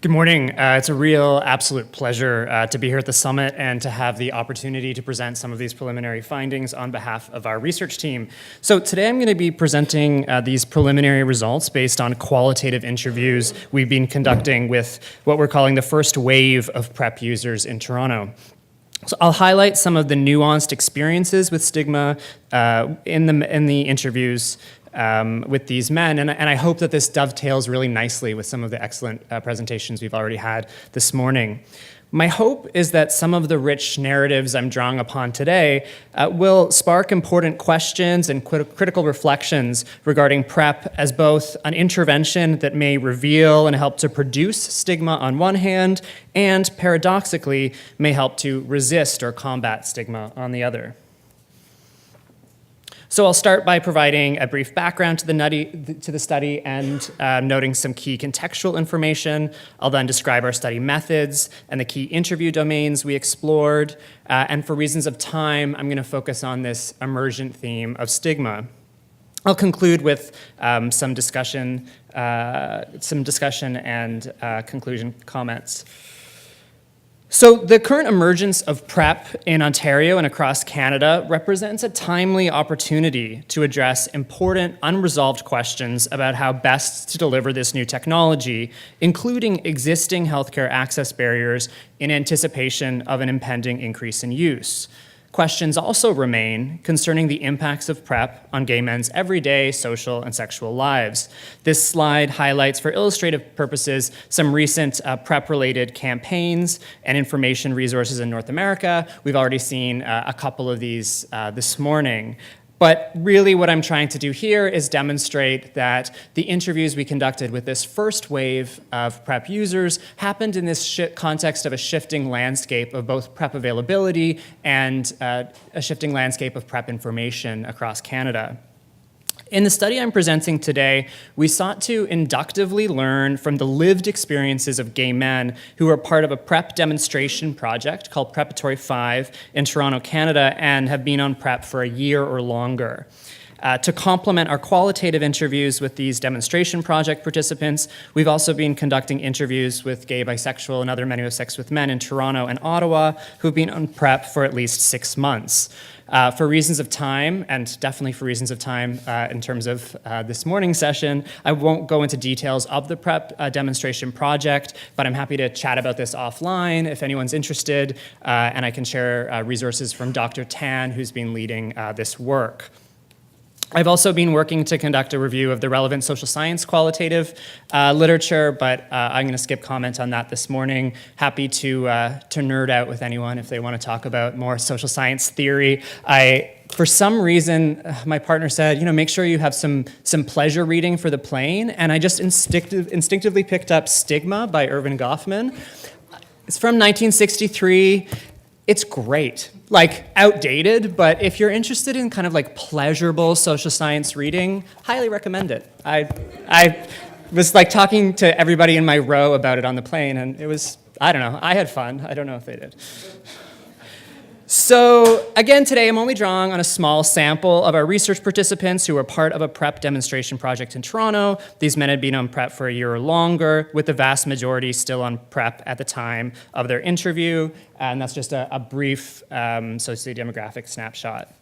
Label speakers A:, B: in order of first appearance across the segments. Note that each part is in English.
A: Good morning. It's a real absolute pleasure to be here at the summit and to have the opportunity to present some of these preliminary findings on behalf of our research team. So today I'm going to be presenting these preliminary results based on qualitative interviews we've been conducting with what we're calling the first wave of PrEP users in Toronto. So I'll highlight some of the nuanced experiences with stigma in the interviews with these men, and I hope that this dovetails really nicely with some of the excellent presentations we've already had this morning. My hope is that some of the rich narratives I'm drawing upon today will spark important questions and critical reflections regarding PrEP as both an intervention that may reveal and help to produce stigma on one hand, and paradoxically may help to resist or combat stigma on the other. So I'll start by providing a brief background to the study and noting some key contextual information. I'll then describe our study methods and the key interview domains we explored. And for reasons of time, I'm going to focus on this emergent theme of stigma. I'll conclude with some discussion and conclusion comments. So the current emergence of PrEP in Ontario and across Canada represents a timely opportunity to address important unresolved questions about how best to deliver this new technology, including existing healthcare access barriers in anticipation of an impending increase in use. Questions also remain concerning the impacts of PrEP on gay men's everyday social and sexual lives. This slide highlights, for illustrative purposes, some recent PrEP-related campaigns and information resources in North America. We've already seen a couple of these this morning. But really what I'm trying to do here is demonstrate that the interviews we conducted with this first wave of PrEP users happened in this context of a shifting landscape of both PrEP availability and a shifting landscape of PrEP information across Canada. In the study I'm presenting today, we sought to inductively learn from the lived experiences of gay men who are part of a PrEP demonstration project called Preparatory 5 in Toronto, Canada, and have been on PrEP for a year or longer. To complement our qualitative interviews with these demonstration project participants, we've also been conducting interviews with gay, bisexual, and other men who have sex with men in Toronto and Ottawa who've been on PrEP for at least 6 months. For reasons of time, and definitely for reasons of time in terms of this morning's session, I won't go into details of the PrEP demonstration project, but I'm happy to chat about this offline if anyone's interested, and I can share resources from Dr. Tan, who's been leading this work. I've also been working to conduct a review of the relevant social science qualitative literature, but I'm going to skip comment on that this morning. Happy to nerd out with anyone if they want to talk about more social science theory. For some reason, my partner said, make sure you have some pleasure reading for the plane, and I just instinctively picked up Stigma by Erving Goffman. It's from 1963. It's great. Outdated, but if you're interested in kind of pleasurable social science reading, highly recommend it. I was talking to everybody in my row about it on the plane, and it was, I don't know, I had fun. I don't know if they did. So again, today I'm only drawing on a small sample of our research participants who were part of a PrEP demonstration project in Toronto. These men had been on PrEP for a year or longer, with the vast majority still on PrEP at the time of their interview, and that's just a brief sociodemographic snapshot.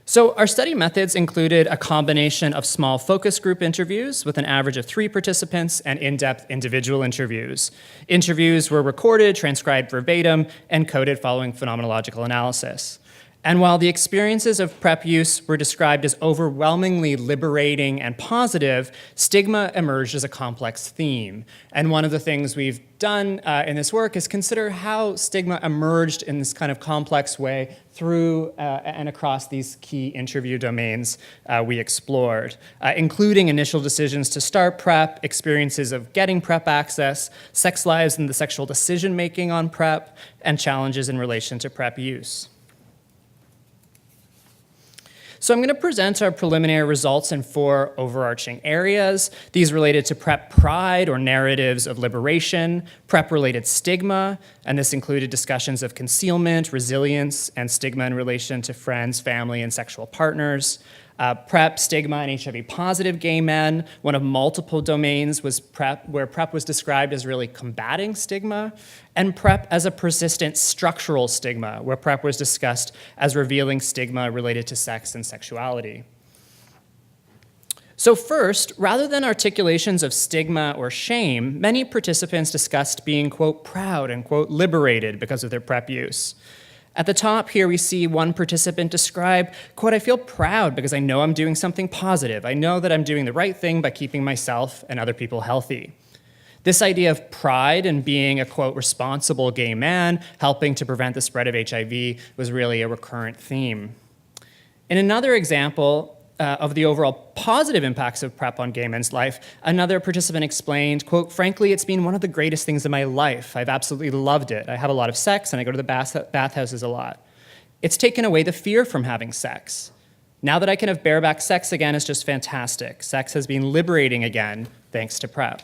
A: So our study methods included a combination of small focus group interviews with an average of 3 participants and in-depth individual interviews. Interviews were recorded, transcribed verbatim, and coded following phenomenological analysis. And while the experiences of PrEP use were described as overwhelmingly liberating and positive, stigma emerged as a complex theme. And one of the things we've done in this work is consider how stigma emerged in this kind of complex way through and across these key interview domains we explored, including initial decisions to start PrEP, experiences of getting PrEP access, sex lives and the sexual decision-making on PrEP, and challenges in relation to PrEP use. So I'm going to present our preliminary results in 4 overarching areas. These related to PrEP pride or narratives of liberation, PrEP-related stigma, and this included discussions of concealment, resilience, and stigma in relation to friends, family, and sexual partners. PrEP, stigma, and HIV-positive gay men. One of multiple domains was PrEP, where PrEP was described as really combating stigma, and PrEP as a persistent structural stigma, where PrEP was discussed as revealing stigma related to sex and sexuality. So first, rather than articulations of stigma or shame, many participants discussed being, quote, proud and, quote, liberated because of their PrEP use. At the top here, we see one participant describe, quote, I feel proud because I know I'm doing something positive. I know that I'm doing the right thing by keeping myself and other people healthy. This idea of pride and being a, quote, responsible gay man, helping to prevent the spread of HIV, was really a recurrent theme. In another example, of the overall positive impacts of PrEP on gay men's life, another participant explained, quote, frankly, it's been one of the greatest things in my life. I've absolutely loved it. I have a lot of sex and I go to the bathhouses a lot. It's taken away the fear from having sex. Now that I can have bareback sex again is just fantastic. Sex has been liberating again, thanks to PrEP.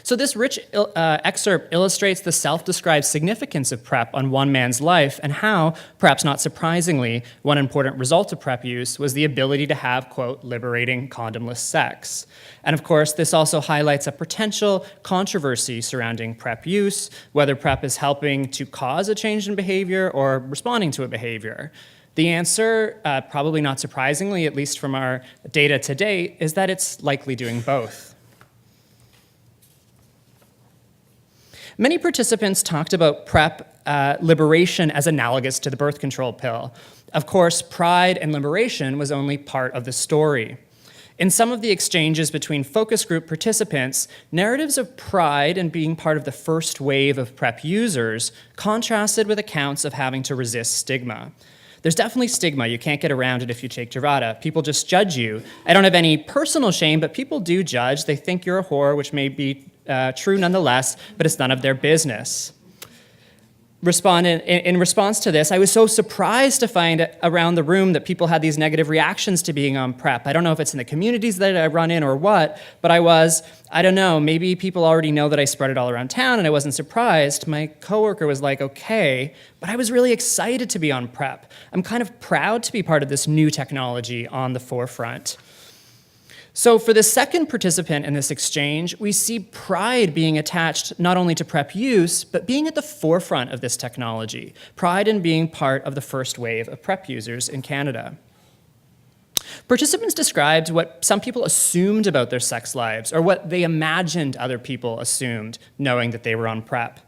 A: So this rich excerpt illustrates the self-described significance of PrEP on one man's life and how, perhaps not surprisingly, one important result of PrEP use was the ability to have, quote, liberating condomless sex. And of course, this also highlights a potential controversy surrounding PrEP use, whether PrEP is helping to cause a change in behavior or responding to a behavior. The answer, probably not surprisingly, at least from our data to date, is that it's likely doing both. Many participants talked about PrEP liberation as analogous to the birth control pill. Of course, pride and liberation was only part of the story. In some of the exchanges between focus group participants, narratives of pride and being part of the first wave of PrEP users contrasted with accounts of having to resist stigma. There's definitely stigma. You can't get around it if you take Truvada. People just judge you. I don't have any personal shame, but people do judge. They think you're a whore, which may be true nonetheless, but it's none of their business. In response to this, I was so surprised to find around the room that people had these negative reactions to being on PrEP. I don't know if it's in the communities that I run in or what, but I don't know, maybe people already know that I spread it all around town and I wasn't surprised. My coworker was like, okay, but I was really excited to be on PrEP. I'm kind of proud to be part of this new technology on the forefront. So for the second participant in this exchange, we see pride being attached not only to PrEP use, but being at the forefront of this technology. Pride in being part of the first wave of PrEP users in Canada. Participants described what some people assumed about their sex lives, or what they imagined other people assumed, knowing that they were on PrEP.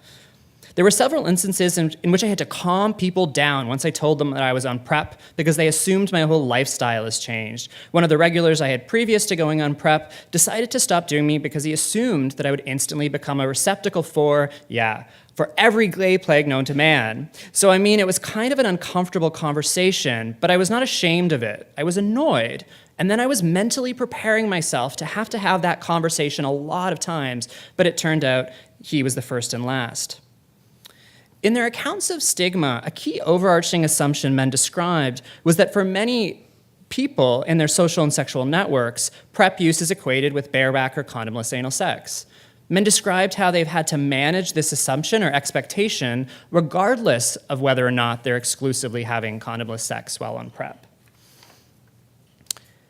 A: There were several instances in which I had to calm people down once I told them that I was on PrEP because they assumed my whole lifestyle has changed. One of the regulars I had previous to going on PrEP decided to stop doing me because he assumed that I would instantly become a receptacle for every gay plague known to man. So I mean, it was kind of an uncomfortable conversation, but I was not ashamed of it. I was annoyed. And then I was mentally preparing myself to have that conversation a lot of times, but it turned out he was the first and last. In their accounts of stigma, a key overarching assumption men described was that for many people in their social and sexual networks, PrEP use is equated with bareback or condomless anal sex. Men described how they've had to manage this assumption or expectation regardless of whether or not they're exclusively having condomless sex while on PrEP.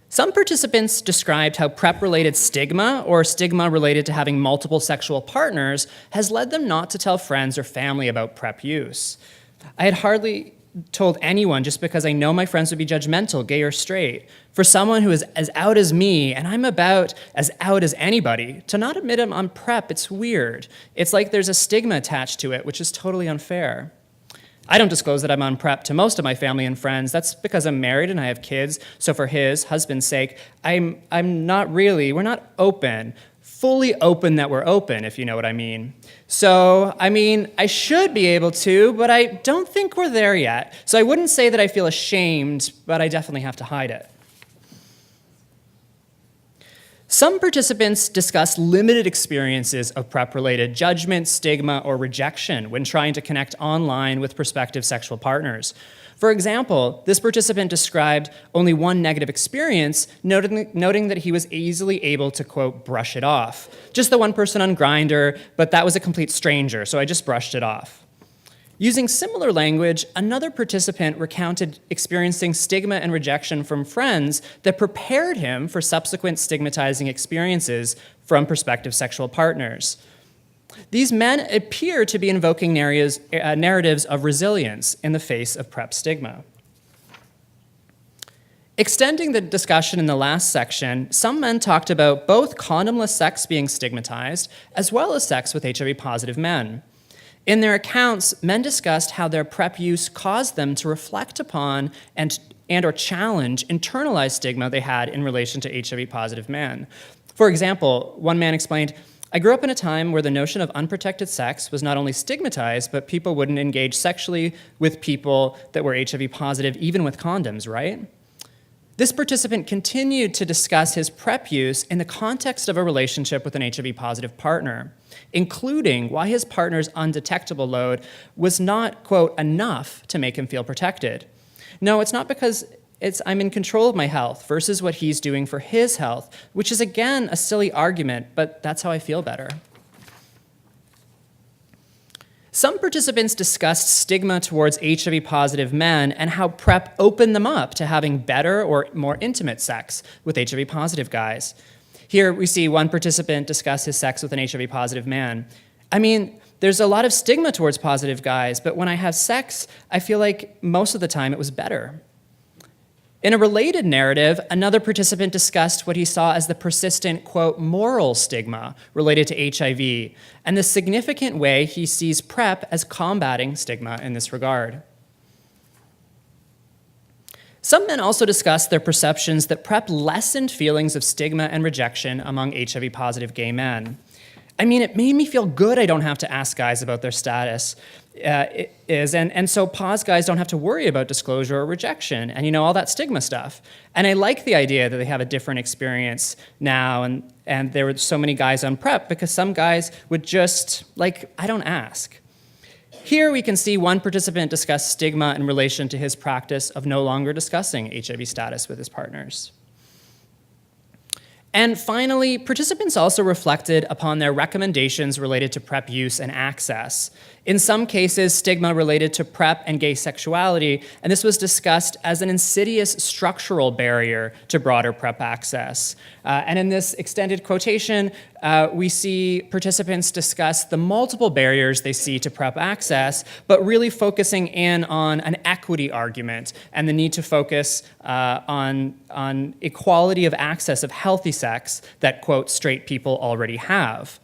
A: Some participants described how PrEP-related stigma or stigma related to having multiple sexual partners has led them not to tell friends or family about PrEP use. I had hardly told anyone just because I know my friends would be judgmental, gay or straight. For someone who is as out as me, and I'm about as out as anybody, to not admit I'm on PrEP, it's weird. It's like there's a stigma attached to it, which is totally unfair. I don't disclose that I'm on PrEP to most of my family and friends. That's because I'm married and I have kids. So for his husband's sake, we're not fully open that we're open, if you know what I mean. So, I should be able to, but I don't think we're there yet. So I wouldn't say that I feel ashamed, but I definitely have to hide it. Some participants discussed limited experiences of PrEP-related judgment, stigma, or rejection when trying to connect online with prospective sexual partners. For example, this participant described only one negative experience, noting that he was easily able to, quote, brush it off. Just the one person on Grindr, but that was a complete stranger, so I just brushed it off. Using similar language, another participant recounted experiencing stigma and rejection from friends that prepared him for subsequent stigmatizing experiences from prospective sexual partners. These men appear to be invoking narratives of resilience in the face of PrEP stigma. Extending the discussion in the last section, some men talked about both condomless sex being stigmatized, as well as sex with HIV-positive men. In their accounts, men discussed how their PrEP use caused them to reflect upon and or challenge internalized stigma they had in relation to HIV-positive men. For example, one man explained, "I grew up in a time where the notion of unprotected sex was not only stigmatized, but people wouldn't engage sexually with people that were HIV positive, even with condoms, right?" This participant continued to discuss his PrEP use in the context of a relationship with an HIV-positive partner, including why his partner's undetectable load was not, quote, enough to make him feel protected. No, it's not because I'm in control of my health versus what he's doing for his health, which is, again, a silly argument, but that's how I feel better. Some participants discussed stigma towards HIV-positive men and how PrEP opened them up to having better or more intimate sex with HIV-positive guys. Here we see one participant discuss his sex with an HIV-positive man. I mean, there's a lot of stigma towards positive guys, but when I have sex, I feel like most of the time it was better. In a related narrative, another participant discussed what he saw as the persistent, quote, moral stigma related to HIV, and the significant way he sees PrEP as combating stigma in this regard. Some men also discussed their perceptions that PrEP lessened feelings of stigma and rejection among HIV-positive gay men. I mean, it made me feel good I don't have to ask guys about their status, and so pos guys don't have to worry about disclosure or rejection and, all that stigma stuff. And I like the idea that they have a different experience now, and there were so many guys on PrEP because some guys would just, I don't ask. Here we can see one participant discuss stigma in relation to his practice of no longer discussing HIV status with his partners. And finally, participants also reflected upon their recommendations related to PrEP use and access. In some cases, stigma related to PrEP and gay sexuality, and this was discussed as an insidious structural barrier to broader PrEP access. And in this extended quotation, we see participants discuss the multiple barriers they see to PrEP access, but really focusing in on an equity argument and the need to focus on equality of access of healthy sex that, quote, straight people already have.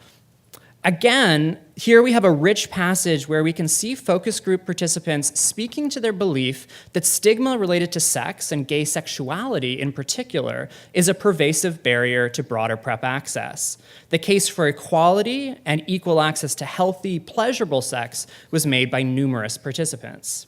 A: Again, here we have a rich passage where we can see focus group participants speaking to their belief that stigma related to sex and gay sexuality in particular is a pervasive barrier to broader PrEP access. The case for equality and equal access to healthy, pleasurable sex was made by numerous participants.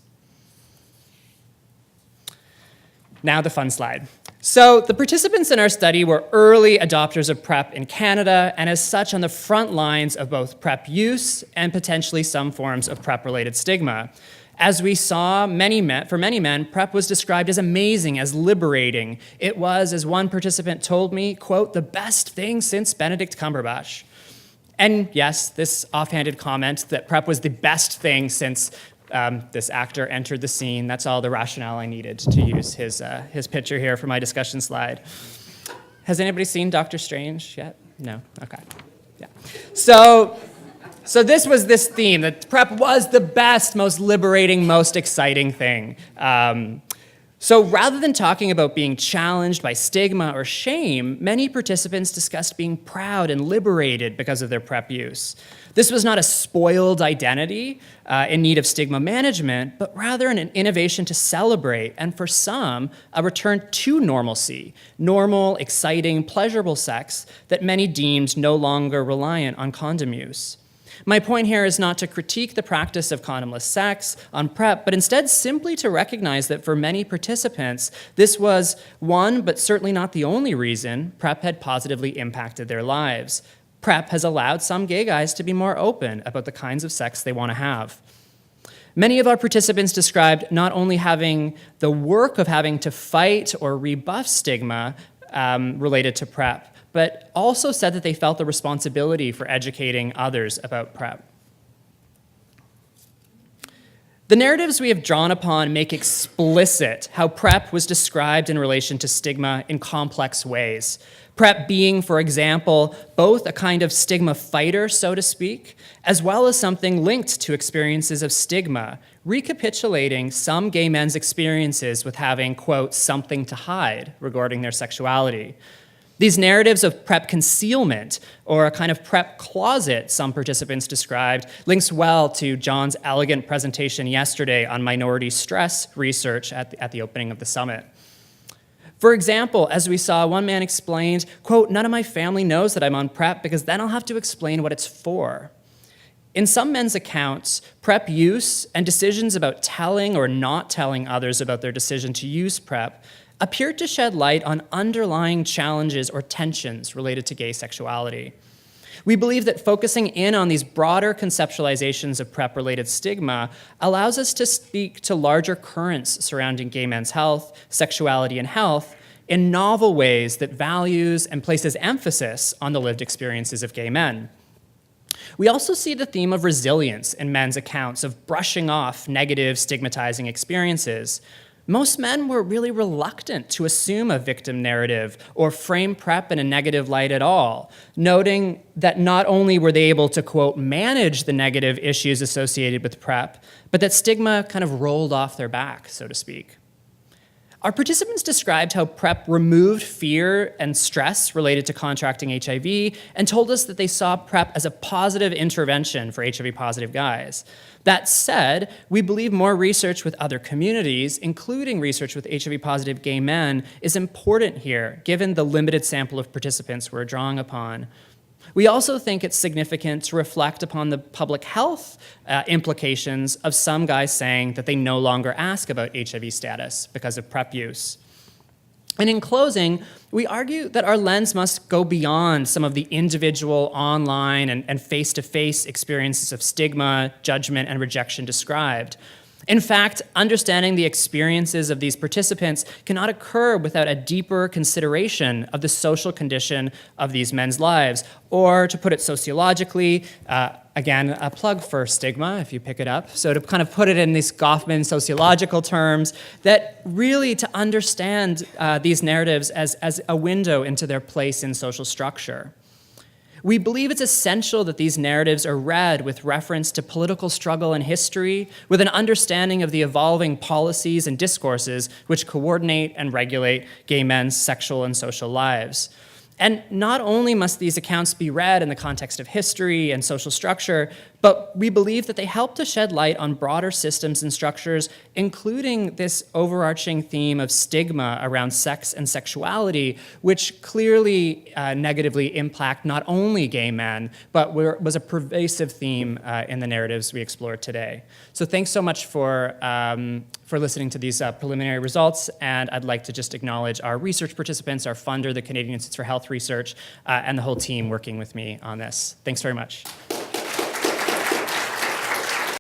A: Now the fun slide. So the participants in our study were early adopters of PrEP in Canada, and as such on the front lines of both PrEP use and potentially some forms of PrEP-related stigma. As we saw, for many men, PrEP was described as amazing, as liberating. It was, as one participant told me, quote, the best thing since Benedict Cumberbatch. And yes, this offhanded comment that PrEP was the best thing since this actor entered the scene. That's all the rationale I needed to use his picture here for my discussion slide. Has anybody seen Doctor Strange yet? No? Okay. Yeah. So this was this theme, that PrEP was the best, most liberating, most exciting thing. So rather than talking about being challenged by stigma or shame, many participants discussed being proud and liberated because of their PrEP use. This was not a spoiled identity in need of stigma management, but rather an innovation to celebrate, and for some, a return to normalcy, normal, exciting, pleasurable sex that many deemed no longer reliant on condom use. My point here is not to critique the practice of condomless sex on PrEP, but instead simply to recognize that for many participants, this was one, but certainly not the only reason PrEP had positively impacted their lives. PrEP has allowed some gay guys to be more open about the kinds of sex they want to have. Many of our participants described not only having the work of having to fight or rebuff stigma related to PrEP, but also said that they felt the responsibility for educating others about PrEP. The narratives we have drawn upon make explicit how PrEP was described in relation to stigma in complex ways. PrEP being, for example, both a kind of stigma fighter, so to speak, as well as something linked to experiences of stigma, recapitulating some gay men's experiences with having, quote, something to hide regarding their sexuality. These narratives of PrEP concealment, or a kind of PrEP closet, some participants described, links well to John's elegant presentation yesterday on minority stress research at the opening of the summit. For example, as we saw, one man explained, quote, none of my family knows that I'm on PrEP because then I'll have to explain what it's for. In some men's accounts, PrEP use and decisions about telling or not telling others about their decision to use PrEP appeared to shed light on underlying challenges or tensions related to gay sexuality. We believe that focusing in on these broader conceptualizations of PrEP-related stigma allows us to speak to larger currents surrounding gay men's health, sexuality, and health in novel ways that values and places emphasis on the lived experiences of gay men. We also see the theme of resilience in men's accounts of brushing off negative, stigmatizing experiences. Most men were really reluctant to assume a victim narrative or frame PrEP in a negative light at all, noting that not only were they able to, quote, manage the negative issues associated with PrEP, but that stigma kind of rolled off their back, so to speak. Our participants described how PrEP removed fear and stress related to contracting HIV and told us that they saw PrEP as a positive intervention for HIV-positive guys. That said, we believe more research with other communities, including research with HIV-positive gay men, is important here, given the limited sample of participants we're drawing upon. We also think it's significant to reflect upon the public health implications of some guys saying that they no longer ask about HIV status because of PrEP use. And in closing, we argue that our lens must go beyond some of the individual online and face-to-face experiences of stigma, judgment, and rejection described. In fact, understanding the experiences of these participants cannot occur without a deeper consideration of the social condition of these men's lives, or to put it sociologically, again, a plug for stigma, if you pick it up. So to kind of put it in these Goffman sociological terms, that really to understand these narratives as a window into their place in social structure. We believe it's essential that these narratives are read with reference to political struggle and history, with an understanding of the evolving policies and discourses which coordinate and regulate gay men's sexual and social lives. And not only must these accounts be read in the context of history and social structure, but we believe that they help to shed light on broader systems and structures, including this overarching theme of stigma around sex and sexuality, which clearly negatively impact not only gay men, but was a pervasive theme in the narratives we explored today. So thanks so much for listening to these preliminary results, and I'd like to just acknowledge our research participants, our funder, the Canadian Institutes for Health Research, and the whole team working with me on this. Thanks very much.